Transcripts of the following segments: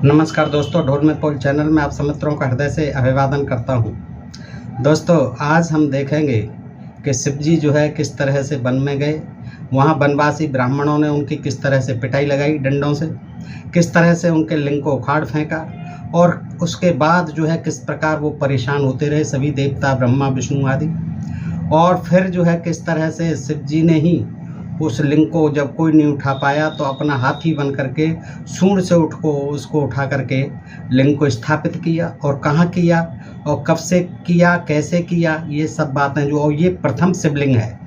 नमस्कार दोस्तों, ढोल में पोल चैनल में आप सब मित्रों का हृदय से अभिवादन करता हूं। दोस्तों, आज हम देखेंगे कि शिव जी जो है किस तरह से वन में गए, वहां वनवासी ब्राह्मणों ने उनकी किस तरह से पिटाई लगाई डंडों से, किस तरह से उनके लिंग को उखाड़ फेंका और उसके बाद जो है किस प्रकार वो परेशान होते रहे सभी देवता ब्रह्मा विष्णु आदि। और फिर जो है किस तरह से शिव जी ने ही उस लिंग को जब कोई नहीं उठा पाया तो अपना हाथी बन करके सूंड से उसको उठा करके लिंग को स्थापित किया। और कहाँ किया और कब से किया, कैसे किया, ये सब बातें जो, और ये प्रथम शिवलिंग है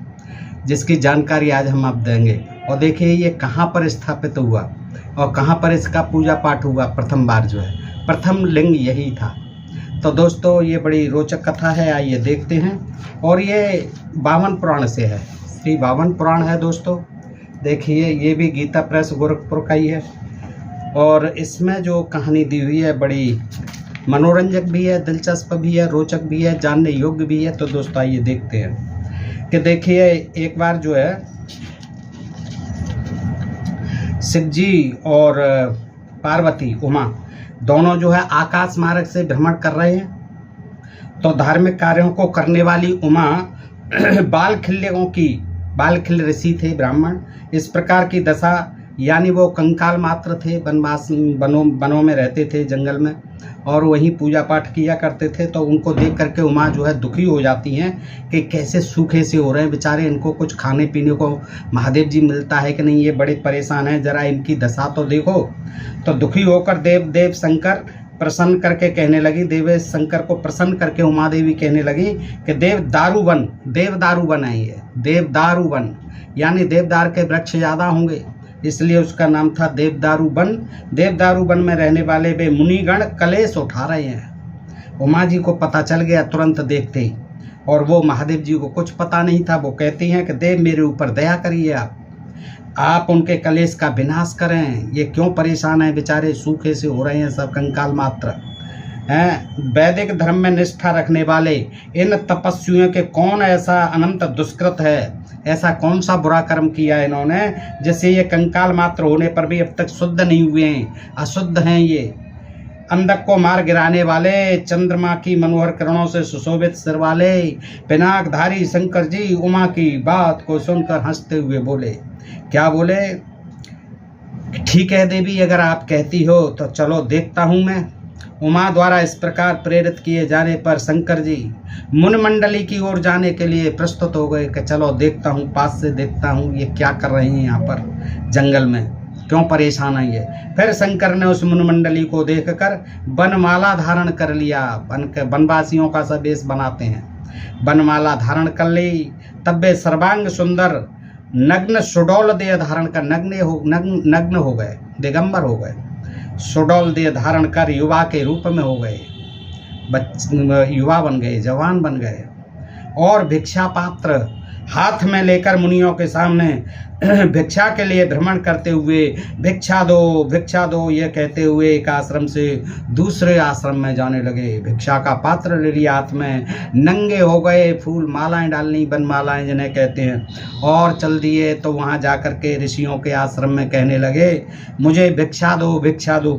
जिसकी जानकारी आज हम आप देंगे। और देखिए ये कहाँ पर स्थापित हुआ और कहाँ पर इसका पूजा पाठ हुआ। प्रथम बार जो है प्रथम लिंग यही था। तो दोस्तों, ये बड़ी रोचक कथा है, आइए देखते हैं। और ये 52 पुराण से है, श्री 52 पुराण है दोस्तों। देखिए ये भी गीता प्रेस गोरखपुर का ही है और इसमें जो कहानी दी हुई है बड़ी मनोरंजक भी है, दिलचस्प भी है, रोचक भी है, जानने योग्य भी है। तो दोस्तों आइए देखते हैं कि देखिए एक बार जो है शिव जी और पार्वती उमा दोनों जो है आकाश मार्ग से भ्रमण कर रहे हैं। तो धार्मिक कार्यों को करने वाली उमा बालखिल्य ऋषि थे ब्राह्मण। इस प्रकार की दशा, यानी वो कंकाल मात्र थे, वनों में रहते थे जंगल में और वहीं पूजा पाठ किया करते थे। तो उनको देख करके उमा जो है दुखी हो जाती हैं कि कैसे सूखे से हो रहे हैं बेचारे, इनको कुछ खाने पीने को महादेव जी मिलता है कि नहीं, ये बड़े परेशान हैं, जरा इनकी दशा तो देखो। तो दुखी होकर देव शंकर प्रसन्न करके कहने लगी, देव शंकर को प्रसन्न करके उमा देवी कहने लगी कि देवदारू वन है ये, देवदारू वन, यानी देवदार के वृक्ष ज़्यादा होंगे, इसलिए उसका नाम था देवदारू वन। देवदारू वन में रहने वाले वे मुनिगण कलेश उठा रहे हैं। उमा जी को पता चल गया तुरंत देखते ही, और वो महादेव जी को कुछ पता नहीं था। वो कहती हैं कि देव मेरे ऊपर दया करिए, आप उनके कलेश का विनाश करें, ये क्यों परेशान हैं बेचारे, सूखे से हो रहे हैं, सब कंकाल मात्र हैं। वैदिक धर्म में निष्ठा रखने वाले इन तपस्वियों के कौन ऐसा अनंत दुष्कृत है, ऐसा कौन सा बुरा कर्म किया इन्होंने जिससे ये कंकाल मात्र होने पर भी अब तक शुद्ध नहीं हुए हैं, अशुद्ध हैं ये। अंधक को मार गिराने वाले, चंद्रमा की मनोहर किरणों से सुशोभित सिर वाले पिनाकधारी शंकर जी उमा की बात को सुनकर हंसते हुए बोले। क्या बोले? ठीक है देवी, अगर आप कहती हो तो चलो देखता हूँ मैं। उमा द्वारा इस प्रकार प्रेरित किए जाने पर शंकर जी मुनिमंडली की ओर जाने के लिए प्रस्तुत हो गए कि चलो देखता हूँ, पास से देखता हूँ ये क्या कर रहे हैं यहाँ पर जंगल में, क्यों परेशान है ये। फिर शंकर ने उस मुनिमंडली को देखकर वनमाला धारण कर लिया। वनवासियों का सब वेश बनाते हैं, वनमाला धारण कर ली। तब वे सर्वांग सुंदर नग्न सुडौल देह धारण कर नग्न हो गए, दिगंबर हो गए, सुडौल देह धारण कर युवा के रूप में हो गए, युवा बन गए, जवान बन गए। और भिक्षा पात्र हाथ में लेकर मुनियों के सामने भिक्षा के लिए भ्रमण करते हुए भिक्षा दो ये कहते हुए एक आश्रम से दूसरे आश्रम में जाने लगे। भिक्षा का पात्र ले लिया हाथ में, नंगे हो गए, फूल मालाएं डालनी, बनमालाएं जिन्हें कहते हैं, और चल दिए। तो वहां जाकर के ऋषियों के आश्रम में कहने लगे, मुझे भिक्षा दो।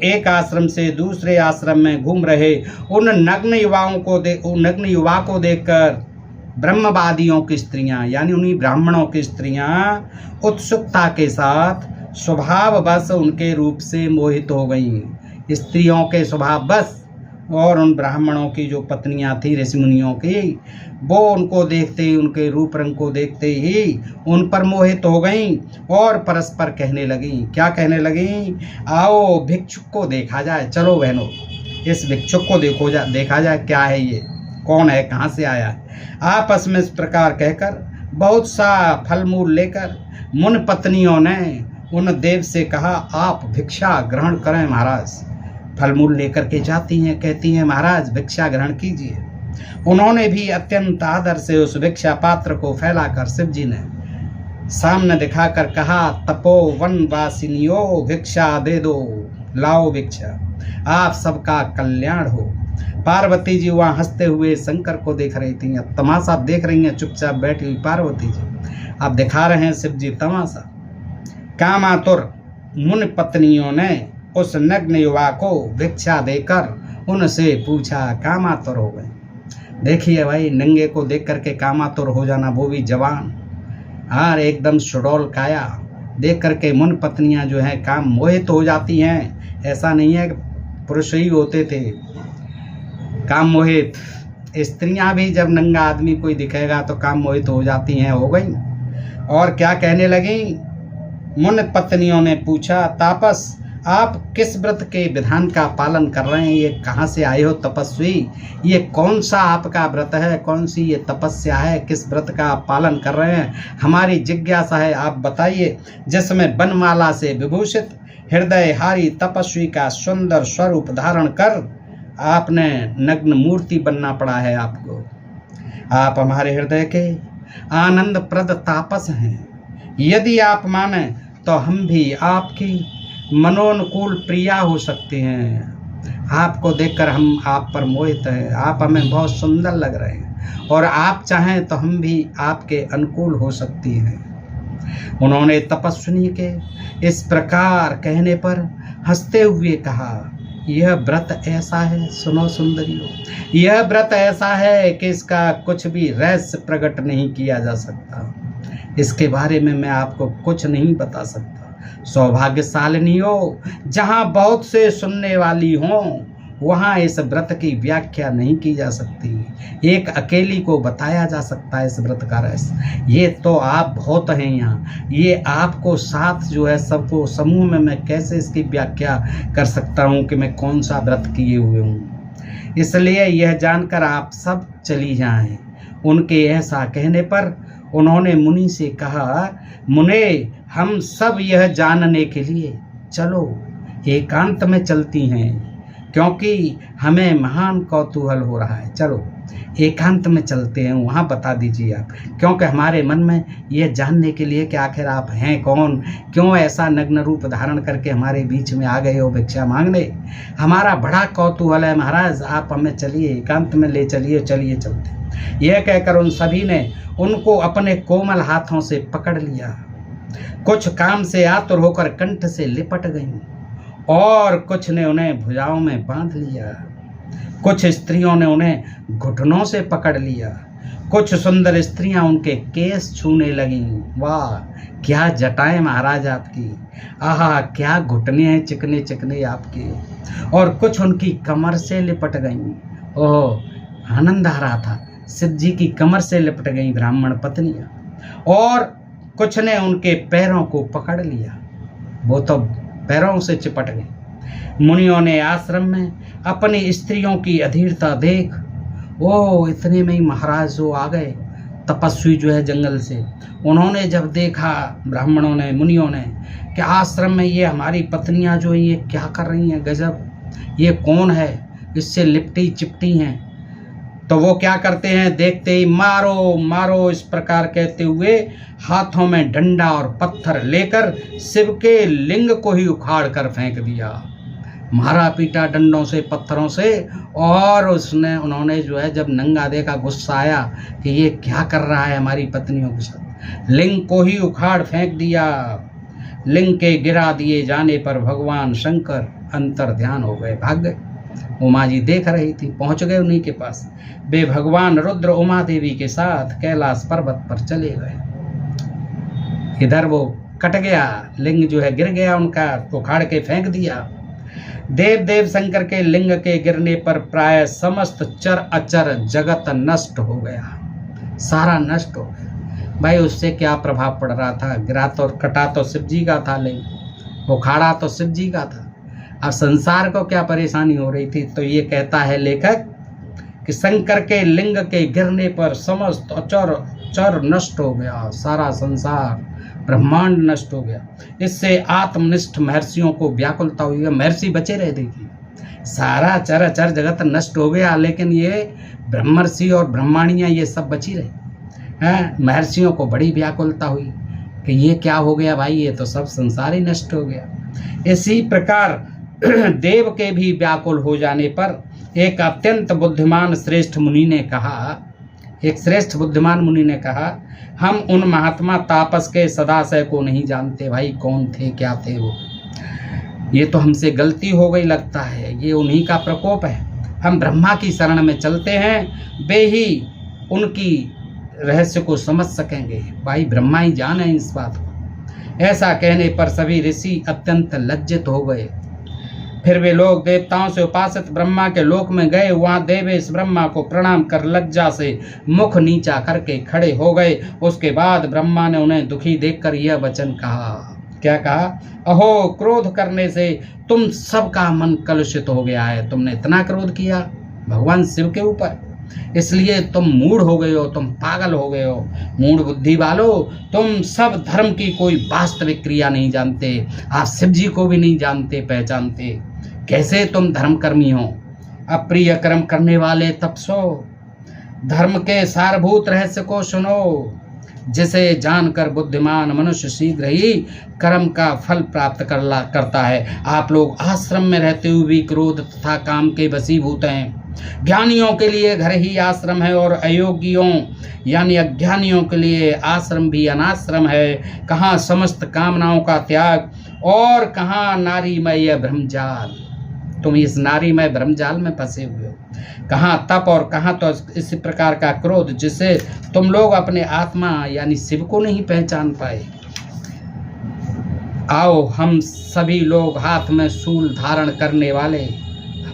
एक आश्रम से दूसरे आश्रम में घूम रहे उन नग्न युवा को देखकर ब्रह्मवादियों की स्त्रियां, यानी उन्हीं ब्राह्मणों की स्त्रियां उत्सुकता के साथ स्वभाववश उनके रूप से मोहित हो गईं। स्त्रियों के स्वभाव बस, और उन ब्राह्मणों की जो पत्नियां थी ऋषि मुनियों की, वो उनको देखते ही, उनके रूप रंग को देखते ही उन पर मोहित हो गईं और परस्पर कहने लगीं। क्या कहने लगीं? आओ भिक्षुक को देखा जाए, चलो बहनों इस भिक्षुक को देखा जाए, क्या है ये, कौन है, कहाँ से आया है। आपस में इस प्रकार कहकर बहुत सा फल मूल लेकर मुन पत्नियों ने उन देव से कहा, आप भिक्षा ग्रहण करें महाराज। फल मूल लेकर के जाती हैं, कहती हैं महाराज भिक्षा ग्रहण कीजिए। उन्होंने भी अत्यंत आदर से उस भिक्षा पात्र को फैलाकर शिव जी ने सामने दिखाकर कहा, तपो वनवासिनियों भिक्षा दे दो, लाओ भिक्षा, आप सबका कल्याण हो। पार्वती जी वहाँ हंसते हुए शंकर को देख रही थी। अब तमाशा देख रही हैं चुपचाप बैठी हुई पार्वती जी, अब दिखा रहे हैं शिव जी तमाशा। कामातुर मुन पत्नियों ने उस नग्न युवा को भिक्षा देकर उनसे पूछा, कामातुर हो गए। देखिए भाई, नंगे को देख करके कामातुर हो जाना, वो भी जवान, और एकदम सुडौल काया देख करके मुन पत्नियां जो हैं काम मोहित हो जाती हैं। ऐसा नहीं है कि पुरुष ही होते थे काम मोहित, स्त्रियां भी जब नंगा आदमी कोई दिखेगा तो काम मोहित हो जाती हैं, हो गई। और क्या कहने लगी, मुन पत्नियों ने पूछा, तापस आप किस व्रत के विधान का पालन कर रहे हैं? ये कहाँ से आए हो तपस्वी? ये कौन सा आपका व्रत है? कौन सी ये तपस्या है? किस व्रत का आप पालन कर रहे हैं? हमारी जिज्ञासा है, आप बताइए। जिसमें बनमाला से विभूषित हृदयहारी तपस्वी का सुंदर स्वरूप धारण कर आपने नग्न मूर्ति बनना पड़ा है आपको। आप हमारे हृदय के आनंद प्रद तापस हैं। यदि आप माने तो हम भी आपकी मनोनुकूल प्रिया हो सकते हैं। आपको देखकर हम आप पर मोहित हैं, आप हमें बहुत सुंदर लग रहे हैं, और आप चाहें तो हम भी आपके अनुकूल हो सकती हैं। उन्होंने तपस्विनी के इस प्रकार कहने पर हंसते हुए कहा, यह व्रत ऐसा है, सुनो सुंदरियों, यह व्रत ऐसा है कि इसका कुछ भी रहस्य प्रकट नहीं किया जा सकता। इसके बारे में मैं आपको कुछ नहीं बता सकता। सौभाग्यशालिनी हो, जहाँ बहुत से सुनने वाली हों, वहाँ इस व्रत की व्याख्या नहीं की जा सकती। एक अकेली को बताया जा सकता है इस व्रत का रहस्य। ये तो आप बहुत हैं यहाँ, ये आपको साथ जो है सबको समूह में मैं कैसे इसकी व्याख्या कर सकता हूँ कि मैं कौन सा व्रत किए हुए हूँ। इसलिए यह जानकर आप सब चली जाएं। उनके ऐसा कहने पर उन्होंने मुनि से कहा, मुने, हम सब यह जानने के लिए चलो एकांत में चलती हैं, क्योंकि हमें महान कौतूहल हो रहा है। चलो एकांत में चलते हैं, वहाँ बता दीजिए आप, क्योंकि हमारे मन में यह जानने के लिए कि आखिर आप हैं कौन, क्यों ऐसा नग्न रूप धारण करके हमारे बीच में आ गए हो भिक्षा मांगने। हमारा बड़ा कौतूहल है महाराज, आप हमें चलिए एकांत में ले चलिए, चलिए चलते। यह कहकर उन सभी ने उनको अपने कोमल हाथों से पकड़ लिया। कुछ काम से आतुर होकर कंठ से लिपट गईं, और कुछ ने उन्हें भुजाओं में बांध लिया। कुछ स्त्रियों ने उन्हें घुटनों से पकड़ लिया। कुछ सुंदर स्त्रियां उनके केस छूने लगीं। वाह, क्या जटाएं महाराज आपकी, आहा क्या घुटने हैं चिकने चिकने आपके। और कुछ उनकी कमर से लिपट गईं। ओह, आनंद आ रहा था, शिव जी की कमर से लिपट गईं ब्राह्मण पत्नियां। और कुछ ने उनके पैरों को पकड़ लिया, वो तो पैरों से चिपट गई। मुनियों ने आश्रम में अपनी स्त्रियों की अधीरता देख, ओ इतने में ही महाराज जो आ गए तपस्वी जो है जंगल से। उन्होंने जब देखा, ब्राह्मणों ने, मुनियों ने, कि आश्रम में ये हमारी पत्नियां जो ये क्या कर रही हैं, गजब, ये कौन है, इससे लिपटी चिपटी हैं, तो वो क्या करते हैं, देखते ही मारो मारो इस प्रकार कहते हुए हाथों में डंडा और पत्थर लेकर शिव के लिंग को ही उखाड़ कर फेंक दिया। मारा पीटा डंडों से, पत्थरों से। और उन्होंने जो है जब नंगा देखा, गुस्सा आया कि ये क्या कर रहा है हमारी पत्नियों के साथ, लिंग को ही उखाड़ फेंक दिया। लिंग के गिरा दिए जाने पर भगवान शंकर अंतर ध्यान हो गए, भाग गए। उमा जी देख रही थी, पहुंच गए उन्हीं के पास। वे भगवान रुद्र उमा देवी के साथ कैलाश पर्वत पर चले गए। इधर वो कट गया, लिंग जो है गिर गया उनका, उखाड़ के फेंक दिया। देव देव शंकर के लिंग के गिरने पर प्राय समस्त चर अचर जगत नष्ट हो गया, सारा नष्ट हो गया। भाई उससे क्या प्रभाव पड़ रहा था, गिरा तो कटा तो शिव जी का था लिंग, उखाड़ा तो शिव जी का था। अब संसार को क्या परेशानी हो रही थी। तो ये कहता है लेखक कि शंकर के लिंग के गिरने पर समस्त अचर चर नष्ट हो गया, सारा संसार ब्रह्मांड नष्ट हो गया। इससे आत्मनिष्ठ महर्षियों को व्याकुलता हुई। महर्षि बचे रहे, देखिए सारा चर अचर जगत नष्ट हो गया, लेकिन ये ब्रह्मर्षि और ब्रह्माणियाँ ये सब बची रही हैं। महर्षियों को बड़ी व्याकुलता हुई कि ये क्या हो गया भाई, ये तो सब संसार ही नष्ट हो गया। इसी प्रकार देव के भी व्याकुल हो जाने पर एक अत्यंत बुद्धिमान श्रेष्ठ मुनि ने कहा, एक श्रेष्ठ बुद्धिमान मुनि ने कहा, हम उन महात्मा तापस के सदाशय को नहीं जानते भाई, कौन थे क्या थे वो। ये तो हमसे गलती हो गई लगता है, ये उन्हीं का प्रकोप है। हम ब्रह्मा की शरण में चलते हैं, वे ही उनकी रहस्य को समझ सकेंगे। भाई ब्रह्मा ही जाने इस बात को। ऐसा कहने पर सभी ऋषि अत्यंत लज्जित हो गए। फिर वे लोग देवताओं से उपासित ब्रह्मा के लोक में गए। वहां देवेश ब्रह्मा को प्रणाम कर लज्जा से मुख नीचा करके खड़े हो गए। उसके बाद ब्रह्मा ने उन्हें दुखी देखकर यह वचन कहा। क्या कहा? अहो, क्रोध करने से तुम सबका मन कलुषित हो गया है। तुमने इतना क्रोध किया भगवान शिव के ऊपर, इसलिए तुम मूढ़ हो गए हो, तुम पागल हो गए हो। मूढ़ बुद्धि वालो, तुम सब धर्म की कोई वास्तविक क्रिया नहीं जानते। आप शिव जी को भी नहीं जानते पहचानते। कैसे तुम धर्मकर्मी हो? अप्रिय कर्म करने वाले तपसो, धर्म के सारभूत रहस्य को सुनो, जिसे जानकर बुद्धिमान मनुष्य शीघ्र ही कर्म का फल प्राप्त करता है। आप लोग आश्रम में रहते हुए भी क्रोध तथा काम के वशीभूत हैं। ज्ञानियों के लिए घर ही आश्रम है और अयोग्यों यानी अज्ञानियों के लिए आश्रम भी अनाश्रम है। कहाँ समस्त कामनाओं का त्याग और कहाँ नारीमय ब्रह्मजाल। तुम इस नारीमय ब्रह्मजाल में फंसे हुए हो। कहाँ तप और कहाँ तो इसी प्रकार का क्रोध जिसे तुम लोग अपने आत्मा यानी शिव को नहीं पहचान पाए। आओ हम सभी लोग हाथ में शूल धारण करने वाले,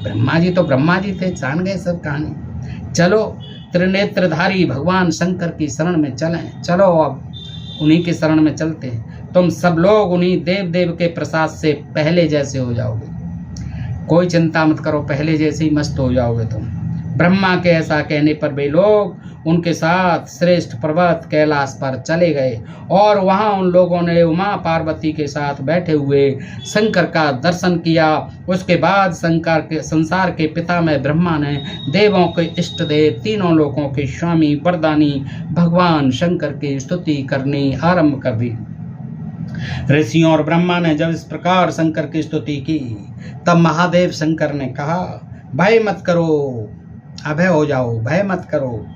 ब्रह्मा जी तो ब्रह्मा जी थे, जान गए सब कहानी। चलो त्रिनेत्रधारी भगवान शंकर की शरण में चलें। चलो अब उन्हीं की शरण में चलते हैं। तुम सब लोग उन्हीं देव देव के प्रसाद से पहले जैसे हो जाओगे। कोई चिंता मत करो, पहले जैसे ही मस्त हो जाओगे तुम। ब्रह्मा के ऐसा कहने पर वे लोग उनके साथ श्रेष्ठ पर्वत कैलाश पर चले गए और वहां उन लोगों ने उमा पार्वती के साथ बैठे हुए शंकर का दर्शन किया। उसके बाद संसार के पिता में ब्रह्मा ने देवों के इष्ट देव, तीनों लोकों के स्वामी वरदानी भगवान शंकर की स्तुति करनी आरंभ कर दी। ऋषियों और ब्रह्मा ने जब इस प्रकार शंकर की स्तुति की, तब महादेव शंकर ने कहा, भय मत करो, अभय हो जाओ, भय मत करो।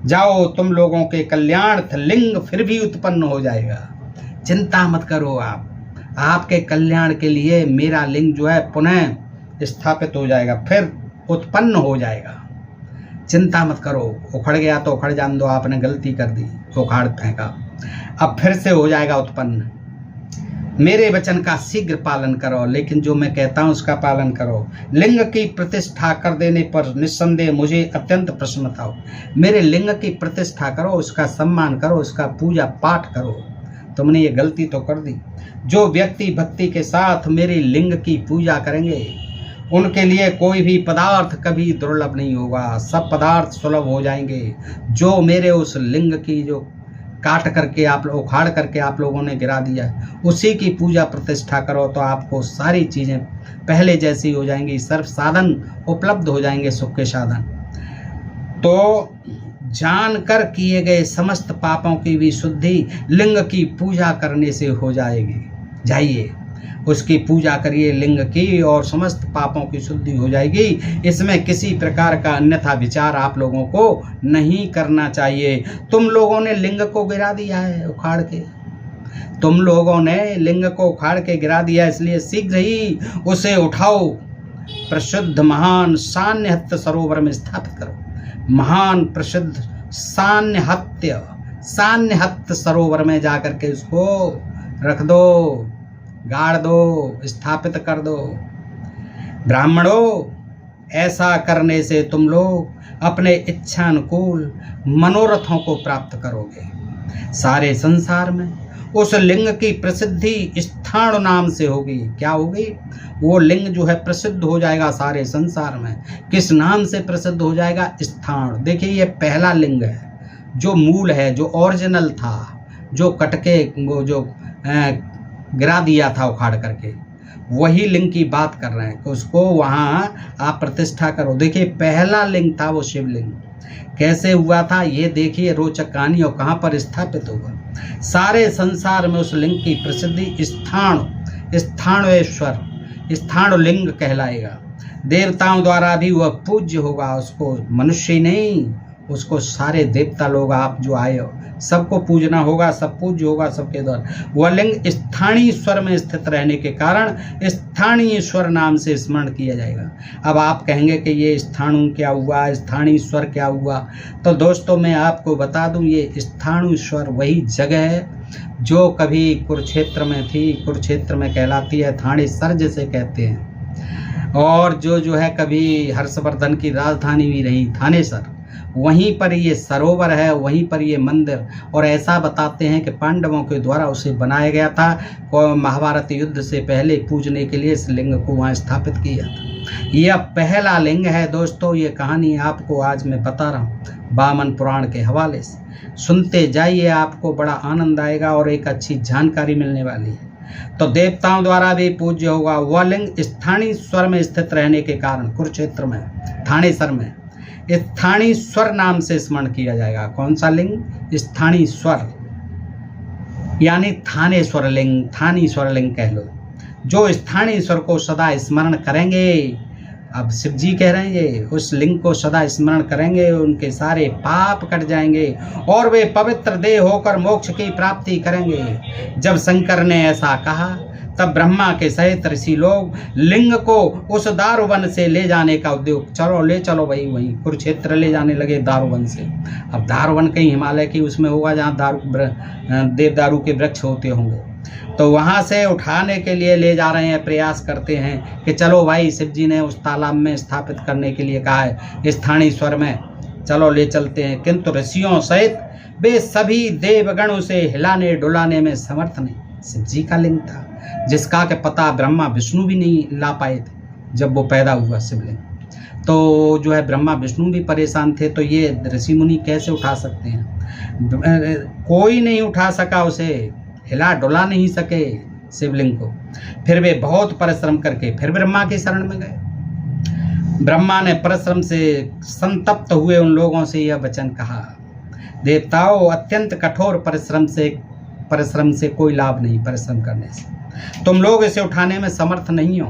जाओ, तुम लोगों के कल्याणार्थ लिंग फिर भी उत्पन्न हो जाएगा। चिंता मत करो, आपके कल्याण के लिए मेरा लिंग जो है पुनः स्थापित हो जाएगा, फिर उत्पन्न हो जाएगा। चिंता मत करो। उखड़ गया तो उखड़ जान दो, आपने गलती कर दी, उखाड़ फेंका, अब फिर से हो जाएगा उत्पन्न। मेरे वचन का शीघ्र पालन करो, लेकिन जो मैं कहता हूँ उसका पालन करो। लिंग की प्रतिष्ठा कर देने पर निस्संदेह मुझे अत्यंत प्रसन्नता हो। मेरे लिंग की प्रतिष्ठा करो, उसका सम्मान करो, उसका पूजा पाठ करो। तुमने ये गलती तो कर दी। जो व्यक्ति भक्ति के साथ मेरे लिंग की पूजा करेंगे उनके लिए कोई भी पदार्थ कभी दुर्लभ नहीं होगा, सब पदार्थ सुलभ हो जाएंगे। जो मेरे उस लिंग की जो काट करके आप लोग उखाड़ करके आप लोगों ने गिरा दिया, उसी की पूजा प्रतिष्ठा करो तो आपको सारी चीज़ें पहले जैसी हो जाएंगी, सर्व साधन उपलब्ध हो जाएंगे, सुख के साधन। तो जानकर किए गए समस्त पापों की भी शुद्धि लिंग की पूजा करने से हो जाएगी। जाइए उसकी पूजा करिए लिंग की और समस्त पापों की शुद्धि हो जाएगी। इसमें किसी प्रकार का अन्यथा विचार आप लोगों को नहीं करना चाहिए। तुम लोगों ने लिंग को गिरा दिया है उखाड़ के, तुम लोगों ने लिंग को उखाड़ के गिरा दिया, इसलिए शीघ्र ही उसे उठाओ, प्रसिद्ध महान सान्यहत्य सरोवर में स्थापित करो। महान प्रसिद्ध सान्यहत्य सरोवर में जाकर के उसको रख दो, गाड़ दो, स्थापित कर दो। ब्राह्मणों, ऐसा करने से तुम लोग अपने इच्छानुकूल मनोरथों को प्राप्त करोगे। सारे संसार में उस लिंग की प्रसिद्धि स्थाणु नाम से होगी। क्या होगी? वो लिंग जो है प्रसिद्ध हो जाएगा सारे संसार में। किस नाम से प्रसिद्ध हो जाएगा? स्थाणु। देखिए ये पहला लिंग है, जो मूल है, जो ओरिजिनल था, जो कटके वो जो गिरा दिया था उखाड़ करके, वही लिंग की बात कर रहे हैं कि उसको वहाँ आप प्रतिष्ठा करो। देखिए पहला लिंग था वो शिवलिंग। कैसे हुआ था ये देखिए रोचक कहानी, और कहाँ पर स्थापित होगा। सारे संसार में उस लिंग की प्रसिद्धि स्थाणुएश्वर, स्थाणु लिंग कहलाएगा। देवताओं द्वारा भी वह पूज्य होगा। उसको मनुष्य ही नहीं, उसको सारे देवता लोग, आप जो आए हो सबको पूजना होगा, सब पूज्य होगा सबके द्वारा। वह लिंग स्थानीय स्वर में स्थित रहने के कारण स्थानीय स्वर नाम से स्मरण किया जाएगा। अब आप कहेंगे कि ये स्थाणु क्या हुआ, स्थानीय स्वर क्या हुआ? तो दोस्तों मैं आपको बता दूं, ये स्थाणु स्वर वही जगह है जो कभी कुरुक्षेत्र में थी, कुरुक्षेत्र में कहलाती है थानेसर जिसे कहते हैं, और जो है कभी हर्षवर्धन की राजधानी भी रही थानेसर, वहीं पर ये सरोवर है, वहीं पर ये मंदिर। और ऐसा बताते हैं कि पांडवों के द्वारा उसे बनाया गया था और महाभारत युद्ध से पहले पूजने के लिए इस लिंग को वहाँ स्थापित किया था। यह पहला लिंग है दोस्तों। ये कहानी आपको आज मैं बता रहा हूँ वामन पुराण के हवाले से। सुनते जाइए, आपको बड़ा आनंद आएगा और एक अच्छी जानकारी मिलने वाली है। तो देवताओं द्वारा भी पूज्य होगा। वह लिंग स्थानीय स्वर में स्थित रहने के कारण कुरुक्षेत्र में थानेसर में स्थानीय स्वर नाम से स्मरण किया जाएगा। कौन सा लिंग? स्थानीय स्वर, यानी थानेश्वर लिंग, थानेश्वर लिंग कह लो। जो स्थानीय स्वर को सदा स्मरण करेंगे, अब शिव जी कह रहे हैं ये, उस लिंग को सदा स्मरण करेंगे, उनके सारे पाप कट जाएंगे और वे पवित्र देह होकर मोक्ष की प्राप्ति करेंगे। जब शंकर ने ऐसा कहा तब ब्रह्मा के सहित ऋषि लोग लिंग को उस दारुवन से ले जाने का उद्योग, चलो ले चलो भाई, वहीं कुरुक्षेत्र ले जाने लगे दारुवन से। अब दारुवन कहीं हिमालय की उसमें होगा जहाँ देवदारू के वृक्ष होते होंगे, तो वहाँ से उठाने के लिए ले जा रहे हैं, प्रयास करते हैं कि चलो भाई, शिव जी ने उस तालाब में स्थापित करने के लिए कहा है स्थानीय स्वर में, चलो ले चलते हैं। किंतु ऋषियों सहित वे सभी देवगण उसे हिलाने डुलाने में समर्थ नहीं। शिव जी का लिंग था जिसका के पता ब्रह्मा विष्णु भी नहीं ला पाए थे जब वो पैदा हुआ शिवलिंग। तो जो है ब्रह्मा विष्णु भी परेशान थे, तो ये ऋषि मुनि कैसे उठा सकते हैं? कोई नहीं उठा सका, उसे हिला डुला नहीं सके शिवलिंग को। फिर वे बहुत परिश्रम करके फिर ब्रह्मा की शरण में गए। ब्रह्मा ने परिश्रम से संतप्त हुए उन लोगों से यह वचन कहा, देवताओं, अत्यंत कठोर परिश्रम से कोई लाभ नहीं। परिश्रम करने से तुम लोग इसे उठाने में समर्थ नहीं हो।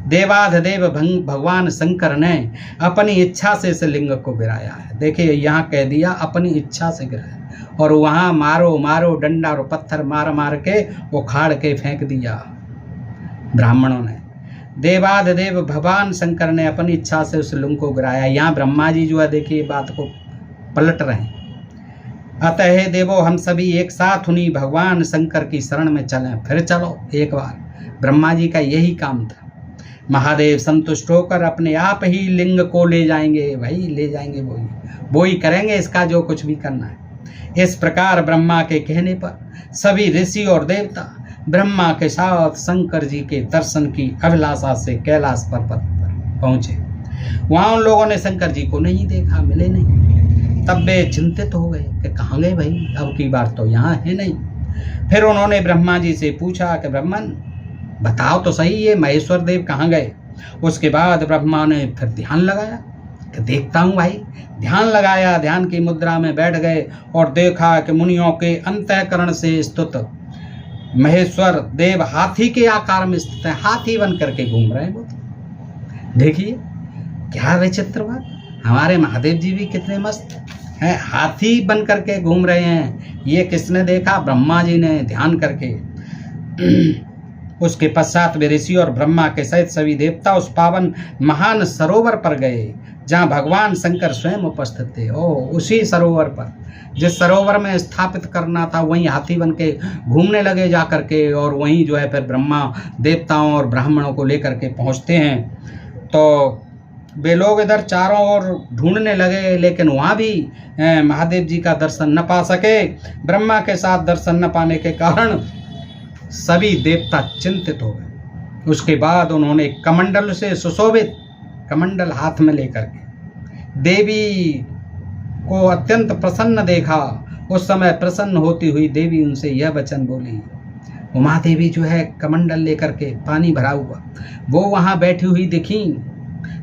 देवाधिदेव भगवान शंकर ने अपनी इच्छा से इस लिंग को गिराया है। देखिए यहाँ कह दिया अपनी इच्छा से गिराया, और वहाँ मारो मारो डंडा और पत्थर मार मार के उखाड़ के फेंक दिया ब्राह्मणों ने। देवाधिदेव भगवान शंकर ने अपनी इच्छा से उस लिंग को गिराया। यहाँ ब्रह्मा जी जो है देखिए बात को पलट रहे हैं। अतः देवो, हम सभी एक साथ उन्हीं भगवान शंकर की शरण में चलें। फिर चलो एक बार। ब्रह्मा जी का यही काम था। महादेव संतुष्ट होकर अपने आप ही लिंग को ले जाएंगे, भाई ले जाएंगे, वो ही करेंगे इसका जो कुछ भी करना है। इस प्रकार ब्रह्मा के कहने पर सभी ऋषि और देवता ब्रह्मा के साथ शंकर जी के दर्शन की अभिलाषा से कैलाश पर्वत पर पहुंचे। वहां उन लोगों ने शंकर जी को नहीं देखा, मिले नहीं। तब वे चिंतित हो गए कि कहाँ गए भाई, अब की बार तो यहाँ है नहीं। फिर उन्होंने ब्रह्मा जी से पूछा कि ब्रह्मन बताओ तो सही, ये महेश्वर देव कहाँ गए? उसके बाद ब्रह्मा ने फिर ध्यान लगाया कि देखता हूँ भाई। ध्यान लगाया, ध्यान की मुद्रा में बैठ गए और देखा कि मुनियों के अंतःकरण से स्तुत महेश्वर देव हाथी के आकार में स्थित है, हाथी बन करके घूम रहे हैं वो। देखिए क्या विचित्र बात, हमारे महादेव जी भी कितने मस्त हैं, हाथी बन करके घूम रहे हैं। ये किसने देखा? ब्रह्मा जी ने ध्यान करके। उसके पश्चात वे ऋषि और ब्रह्मा के सहित सभी देवता उस पावन महान सरोवर पर गए जहाँ भगवान शंकर स्वयं उपस्थित थे। उसी सरोवर पर, जिस सरोवर में स्थापित करना था, वहीं हाथी बन के घूमने लगे जा करके। और वहीं जो है फिर ब्रह्मा देवताओं और ब्राह्मणों को लेकर के पहुँचते हैं। तो वे लोग इधर चारों ओर ढूंढने लगे, लेकिन वहाँ भी महादेव जी का दर्शन न पा सके। ब्रह्मा के साथ दर्शन न पाने के कारण सभी देवता चिंतित हो गए। उसके बाद उन्होंने कमंडल से सुशोभित कमंडल हाथ में लेकर के देवी को अत्यंत प्रसन्न देखा। उस समय प्रसन्न होती हुई देवी उनसे यह वचन बोली। उमा देवी जो है कमंडल लेकर के पानी भरा हुआ वो वहाँ बैठी हुई दिखी,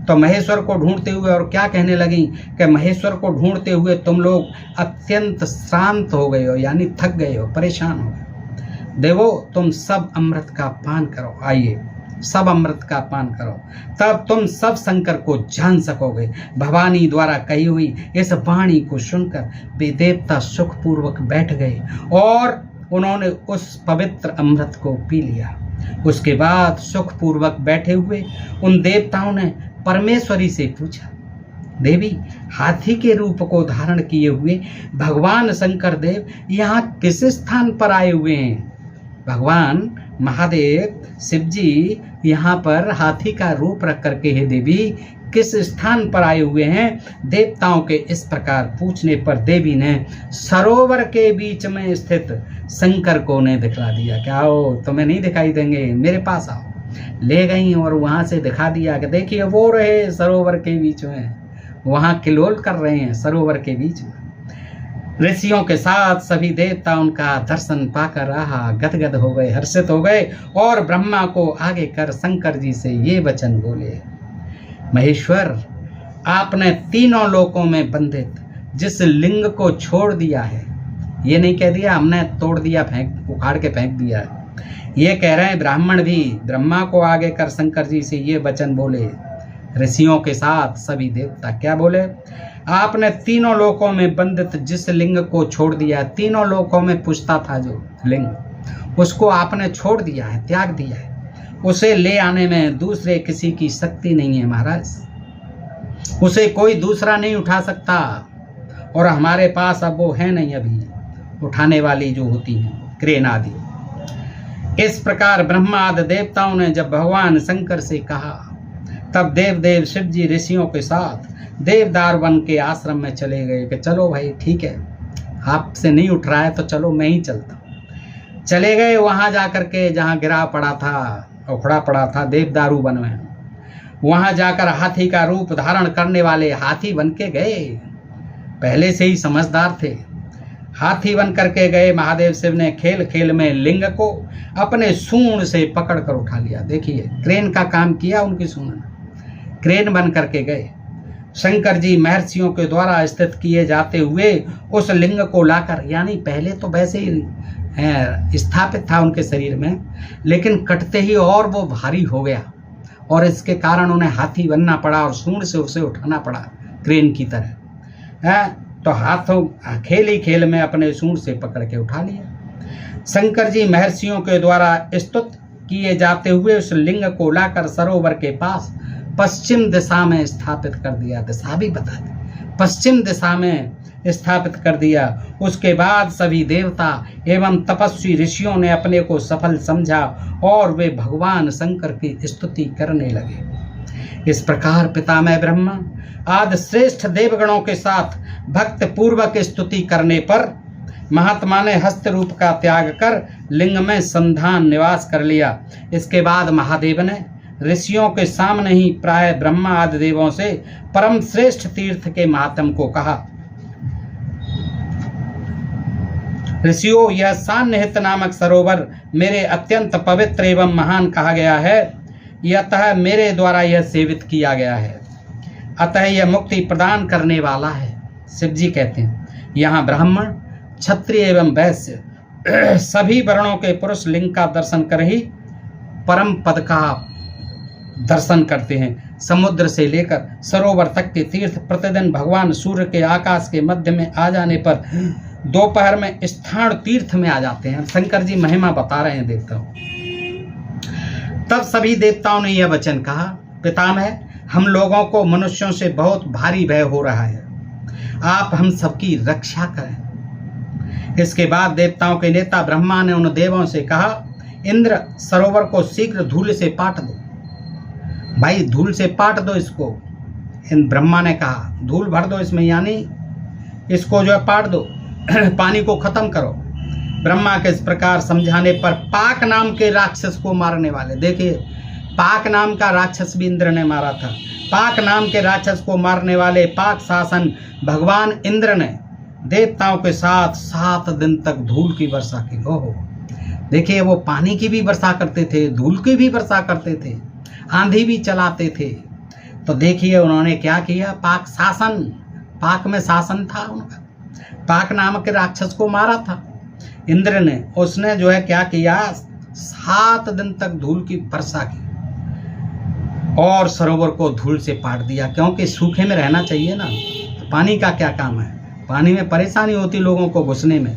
तो महेश्वर को ढूंढते हुए और क्या कहने लगी कि महेश्वर को ढूंढते हुए तुम लोग अत्यंत श्रांत हो गए हो, यानी थक गए हो, परेशान हो गए। देवो, तुम सब अमृत का पान करो। आइए सब अमृत का पान करो, तब तुम सब शंकर को जान सकोगे। भवानी द्वारा कही हुई इस वाणी को सुनकर वे देवता सुखपूर्वक बैठ गए और उन्होंने उस पवित्र अमृत को पी लिया। उसके बाद सुखपूर्वक बैठे हुए उन देवताओं ने परमेश्वरी से पूछा, देवी, हाथी के रूप को धारण किए हुए भगवान शंकर देव यहाँ किस स्थान पर आए हुए हैं? भगवान महादेव शिव जी यहाँ पर हाथी का रूप रख करके हे देवी किस स्थान पर आए हुए हैं? देवताओं के इस प्रकार पूछने पर देवी ने सरोवर के बीच में स्थित शंकर को ने दिखला दिया कि आओ, तुम्हें नहीं दिखाई देंगे, मेरे पास आओ। ले गई और वहां से दिखा दिया कि देखिए वो रहे सरोवर के बीच में, वहां किलोल कर रहे हैं सरोवर के बीच में। ऋषियों के साथ सभी देवता उनका दर्शन पाकर गदगद हो गए, हर्षित हो गए और ब्रह्मा को आगे कर शंकर जी से ये वचन बोले, महेश्वर, आपने तीनों लोकों में बंधित जिस लिंग को छोड़ दिया है, ये नहीं कह दिया हमने तोड़ दिया, फेंक उखाड़ के फेंक दिया, ये कह रहे हैं ब्राह्मण भी ब्रह्मा को आगे कर शंकर जी से ये वचन बोले। ऋषियों के साथ सभी देवता क्या बोले, आपने तीनों लोकों में बंधित जिस लिंग को छोड़ दिया है, तीनों लोकों में पूछता था जो लिंग, उसको आपने छोड़ दिया है, त्याग दिया है, उसे ले आने में दूसरे किसी की शक्ति नहीं है महाराज, उसे कोई दूसरा नहीं उठा सकता और हमारे पास अब वो है नहीं अभी उठाने वाली जो होती हैं क्रेन आदि। इस प्रकार ब्रह्मा आदि देवताओं ने जब भगवान शंकर से कहा, तब देव शिव जी ऋषियों के साथ देवदार वन के आश्रम में चले गए कि चलो भाई ठीक है, आपसे नहीं उठ रहा है तो चलो मैं ही चलता हूँ। चले गए वहां जाकर के जहाँ गिरा पड़ा था, उखड़ा पड़ा था देवदारू वन में, वहां जाकर हाथी का रूप धारण करने वाले हाथी बन के गए, पहले से ही समझदार थे, हाथी बन करके गए। महादेव शिव ने खेल खेल में लिंग को अपने सूंड से पकड़ कर उठा लिया। देखिए क्रेन का काम किया, उनकी सूंड ने क्रेन बन करके गए। शंकर जी महर्षियों के द्वारा स्थित किए जाते हुए उस लिंग को लाकर, यानी पहले तो वैसे ही स्थापित था उनके शरीर में, लेकिन कटते ही और वो भारी हो गया और इसके कारण उन्हें हाथी बनना पड़ा और सूंड से उसे उठाना पड़ा क्रेन की तरह है। तो हाथों खेल ही खेल में अपने सूंड से पकड़ के उठा लिया। शंकर जी महर्षियों के द्वारा स्तुत किए जाते हुए उस लिंग को लाकर सरोवर के पास पश्चिम दिशा में स्थापित कर दिया। दिशा भी बता दी, पश्चिम दिशा में स्थापित कर दिया। उसके बाद सभी देवता एवं तपस्वी ऋषियों ने अपने को सफल समझा और वे भगवान शंकर की स्तुति करने लगे। इस प्रकार पितामह ब्रह्मा आदि श्रेष्ठ देवगणों के साथ भक्त पूर्वक स्तुति करने पर महात्मा ने हस्त रूप का त्याग कर लिंग में संधान निवास कर लिया। इसके बाद महादेव ने ऋषियों के सामने ही प्राय ब्रह्मा आदि देवों से परम श्रेष्ठ तीर्थ के महात्म को कहा, ऋषियों, यह सान्निहित नामक सरोवर मेरे अत्यंत पवित्र एवं महान कहा गया है, अतः मेरे द्वारा यह सेवित किया गया है, अतः यह मुक्ति प्रदान करने वाला है। शिव जी कहते हैं, यहाँ ब्राह्मण क्षत्रिय एवं वैश्य सभी वर्णों के पुरुष लिंग का दर्शन कर ही परम पद का दर्शन करते हैं। समुद्र से लेकर सरोवर तक के तीर्थ प्रतिदिन भगवान सूर्य के आकाश के मध्य में आ जाने पर दोपहर में स्थान तीर्थ में आ जाते हैं। शंकर जी महिमा बता रहे हैं देवताओं। तब सभी देवताओं ने यह वचन कहा, पितामह, हम लोगों को मनुष्यों से बहुत भारी भय हो रहा है, आप हम सबकी रक्षा करें। इसके बाद देवताओं के नेता ब्रह्मा ने उन देवों से कहा, इंद्र, सरोवर को शीघ्र धूल से पाट दो। भाई धूल से पाट दो इसको। इन ब्रह्मा ने कहा, धूल भर दो इसमें, यानी इसको जो है पाट दो, पानी को खत्म करो। ब्रह्मा के इस प्रकार समझाने पर पाक नाम के राक्षस को मारने वाले, देखिए पाक नाम का राक्षस भी इंद्र ने मारा था। पाक नाम के राक्षस को मारने वाले पाक शासन भगवान इंद्र ने देवताओं के साथ 7 दिन तक धूल की वर्षा की। ओहो, देखिए वो पानी की भी वर्षा करते थे, धूल की भी वर्षा करते थे, आंधी भी चलाते थे। तो देखिए उन्होंने क्या किया, पाक शासन, पाक में शासन था उनका, पाक नामक राक्षस को मारा था इंद्र ने। उसने जो है क्या किया, 7 दिन तक धूल की वर्षा की। और सरोवर को धूल से पाट दिया, क्योंकि सूखे में रहना चाहिए ना, पानी का क्या काम है, पानी में परेशानी होती लोगों को घुसने में।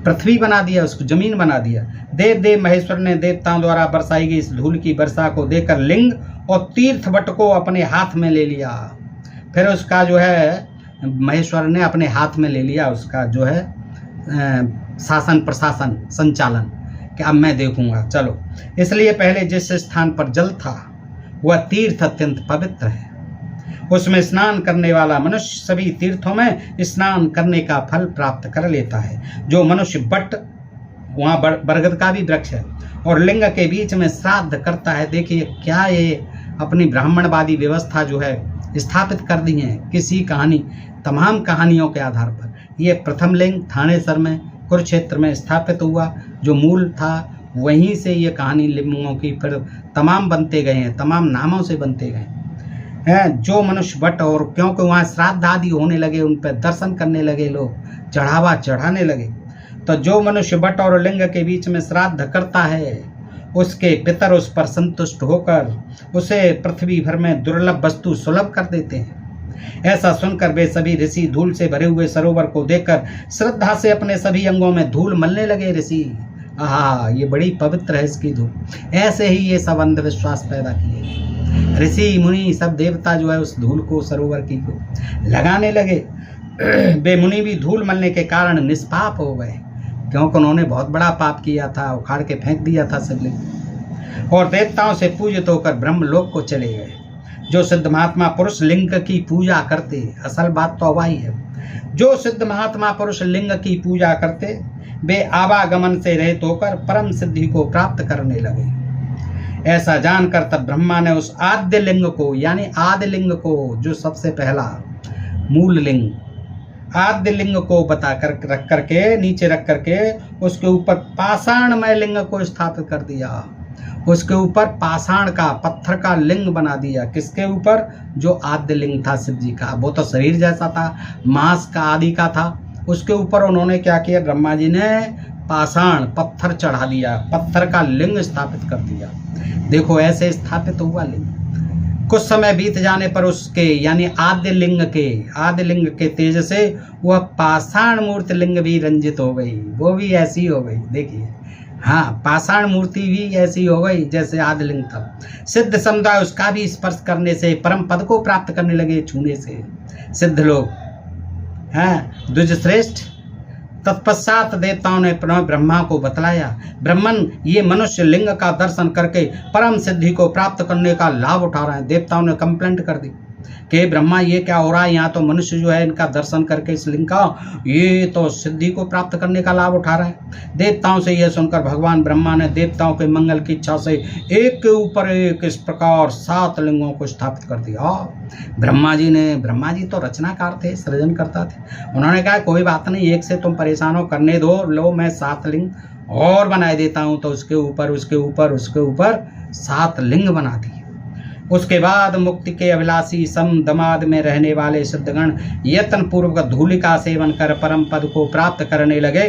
पृथ्वी बना दिया, उसको जमीन बना दिया। देव महेश्वर ने देवताओं द्वारा बरसाई गई इस धूल की वर्षा को देखकर लिंग और तीर्थ बट को अपने हाथ में ले लिया। फिर उसका जो है महेश्वर ने अपने हाथ में ले लिया उसका जो है शासन प्रशासन संचालन, कि अब मैं देखूंगा, चलो। इसलिए पहले जिस स्थान पर जल था वह तीर्थ अत्यंत पवित्र है, उसमें स्नान करने वाला मनुष्य सभी तीर्थों में स्नान करने का फल प्राप्त कर लेता है। जो मनुष्य बट, वहाँ बरगद का भी वृक्ष है, और लिंग के बीच में श्राद्ध करता है। देखिए क्या ये अपनी ब्राह्मणवादी व्यवस्था जो है स्थापित कर दी है किसी कहानी, तमाम कहानियों के आधार पर। ये प्रथम लिंग थानेसर में कुरुक्षेत्र में स्थापित हुआ, जो मूल था वहीं से ये कहानी लिंगों की फिर तमाम बनते गए हैं, तमाम नामों से बनते गए हैं। जो मनुष्य बट, और क्योंकि वहाँ श्राद्ध आदि होने लगे, उन पर दर्शन करने लगे लोग, चढ़ावा चढ़ाने लगे, तो जो मनुष्य बट और लिंग के बीच में श्राद्ध करता है उसके पितर उस पर संतुष्ट होकर उसे पृथ्वी भर में दुर्लभ वस्तु सुलभ कर देते हैं। ऐसा सुनकर वे सभी ऋषि धूल से भरे हुए सरोवर को देखकर श्रद्धा से अपने सभी अंगों में धूल मलने लगे। ऋषि, आहा, ये बड़ी पवित्र है इसकी धूल। ऐसे ही ये सब अंधविश्वास पैदा किए ऋषि मुनि, सब देवता जो है उस धूल को सरोवर की को लगाने लगे। वे मुनि भी धूल मलने के कारण निष्पाप हो गए, क्योंकि उन्होंने बहुत बड़ा पाप किया था, उखाड़ के फेंक दिया था शिवलिंग, और देवताओं से पूजित होकर ब्रह्मलोक को चले गए। जो सिद्ध महात्मा पुरुष लिंग की पूजा करते, असल बात तो वही है, जो सिद्ध महात्मा पुरुष लिंग की पूजा करते वे आवागमन से रहित होकर परम सिद्धि को प्राप्त करने लगे। ऐसा जानकर तब ब्रह्मा ने उस आद्य लिंग को, यानी आदि लिंग को, जो सबसे पहला मूल लिंग आद्य लिंग को बता कर रख करके नीचे रख करके उसके ऊपर पाषाणमय लिंग को स्थापित कर दिया। उसके ऊपर पाषाण का, पत्थर का लिंग बना दिया। किसके ऊपर? जो आद्य लिंग था शिव जी का, वो तो शरीर जैसा था, मांस का आदि का था। उसके ऊपर उन्होंने क्या किया, ब्रह्मा जी ने पाषाण पत्थर चढ़ा दिया, पत्थर का लिंग स्थापित कर दिया। देखो ऐसे स्थापित हुआ लिंग। कुछ समय बीत जाने पर उसके यानी आद्य लिंग के तेज से वह पाषाण मूर्ति लिंग भी रंजित हो गई, वो भी ऐसी हो गई। देखिए, हाँ, पाषाण मूर्ति भी ऐसी हो गई जैसे आदि लिंग था। सिद्ध समुदाय उसका भी स्पर्श करने से परम पद को प्राप्त करने लगे, छूने से सिद्ध लोग हैं द्विजश्रेष्ठ। तत्पश्चात देवताओं ने ब्रह्मा को बतलाया, ब्रह्मन, ये मनुष्य लिंग का दर्शन करके परम सिद्धि को प्राप्त करने का लाभ उठा रहे हैं। देवताओं ने कंप्लेंट कर दी कि ब्रह्मा ये क्या हो रहा है, यहाँ तो मनुष्य जो है इनका दर्शन करके इस लिंग का ये तो सिद्धि को प्राप्त करने का लाभ उठा रहा है। देवताओं से यह सुनकर भगवान ब्रह्मा ने देवताओं के मंगल की इच्छा से एक के ऊपर एक इस प्रकार 7 लिंगों को स्थापित कर दिया। ब्रह्मा जी तो रचनाकार थे, सृजन करता थे। उन्होंने कहा कोई बात नहीं, एक से तुम परेशान हो, करने दो, लो मैं 7 लिंग और बना देता हूँ। तो उसके ऊपर 7 लिंग बना दिए। उसके बाद मुक्ति के अभिलाषी सम दमाद में रहने वाले सिद्धगण यत्न पूर्वक धूलि का सेवन कर परम पद को प्राप्त करने लगे।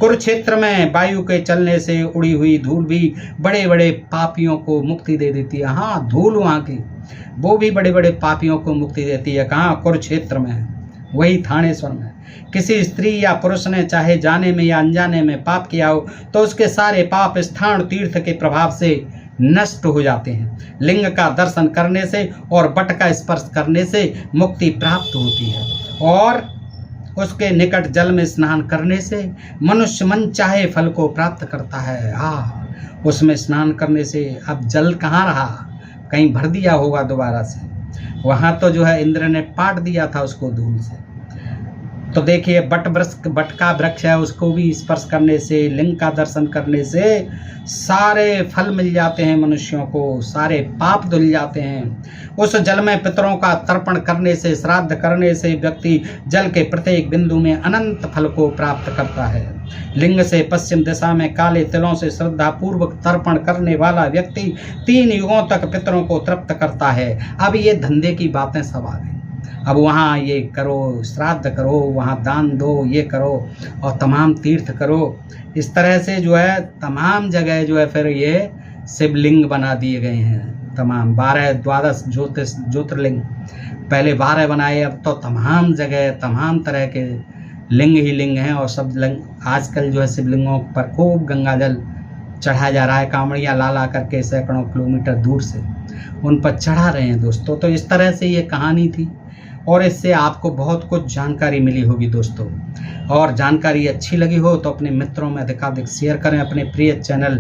कुरुक्षेत्र में वायु के चलने से उड़ी हुई धूल भी बड़े बड़े पापियों को मुक्ति दे देती है। हाँ, धूल वहाँ की वो भी बड़े बड़े पापियों को मुक्ति देती है। कहाँ? कुरुक्षेत्र में, वही थानेश्वर में। किसी स्त्री या पुरुष ने चाहे जाने में या अनजाने में पाप किया हो तो उसके सारे पाप स्थान तीर्थ के प्रभाव से नष्ट हो जाते हैं। लिंग का दर्शन करने से और बट का स्पर्श करने से मुक्ति प्राप्त होती है, और उसके निकट जल में स्नान करने से मनुष्य मन चाहे फल को प्राप्त करता है। उसमें स्नान करने से अब जल कहाँ रहा, कहीं भर दिया होगा दोबारा से, वहाँ तो जो है इंद्र ने पाट दिया था उसको धूल से। तो देखिए, बट का वृक्ष है, उसको भी स्पर्श करने से, लिंग का दर्शन करने से सारे फल मिल जाते हैं मनुष्यों को, सारे पाप धुल जाते हैं। उस जल में पितरों का तर्पण करने से, श्राद्ध करने से व्यक्ति जल के प्रत्येक बिंदु में अनंत फल को प्राप्त करता है। लिंग से पश्चिम दिशा में काले तिलों से श्रद्धा पूर्वक तर्पण करने वाला व्यक्ति 3 युगों तक पितरों को तृप्त करता है। अब ये धंधे की बातें सब आ गई। अब वहाँ ये करो, श्राद्ध करो, वहाँ दान दो, ये करो और तमाम तीर्थ करो। इस तरह से जो है तमाम जगह जो है फिर ये शिवलिंग बना दिए गए हैं। तमाम 12 द्वादश ज्योतिर्लिंग, पहले 12 बनाए, अब तो तमाम जगह तमाम तरह के लिंग ही लिंग हैं। और सब लिंग आजकल जो है शिवलिंगों पर खूब गंगा जल चढ़ाया जा रहा है। कांवड़ियाँ ला ला करके सैकड़ों किलोमीटर दूर से उन पर चढ़ा रहे हैं दोस्तों। तो इस तरह से ये कहानी थी और इससे आपको बहुत कुछ जानकारी मिली होगी दोस्तों। और जानकारी अच्छी लगी हो तो अपने मित्रों में अधिकाधिक शेयर करें। अपने प्रिय चैनल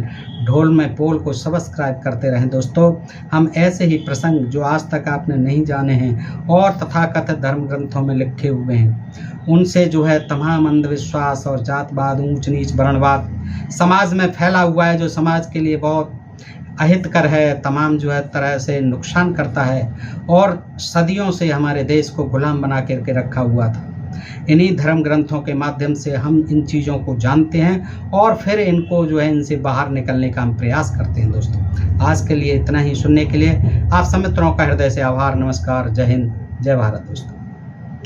ढोल में पोल को सब्सक्राइब करते रहें दोस्तों। हम ऐसे ही प्रसंग जो आज तक आपने नहीं जाने हैं और तथाकथित धर्म ग्रंथों में लिखे हुए हैं, उनसे जो है तमाम अंधविश्वास और जातवाद, ऊंच नीच, वर्णवाद समाज में फैला हुआ है, जो समाज के लिए बहुत अहितकर है, तमाम जो है तरह से नुकसान करता है और सदियों से हमारे देश को गुलाम बना करके रखा हुआ था। इन्हीं धर्म ग्रंथों के माध्यम से हम इन चीज़ों को जानते हैं और फिर इनको जो है इनसे बाहर निकलने का हम प्रयास करते हैं दोस्तों। आज के लिए इतना ही। सुनने के लिए आप सब मित्रों का हृदय से आभार। नमस्कार, जय हिंद, जय भारत दोस्तों।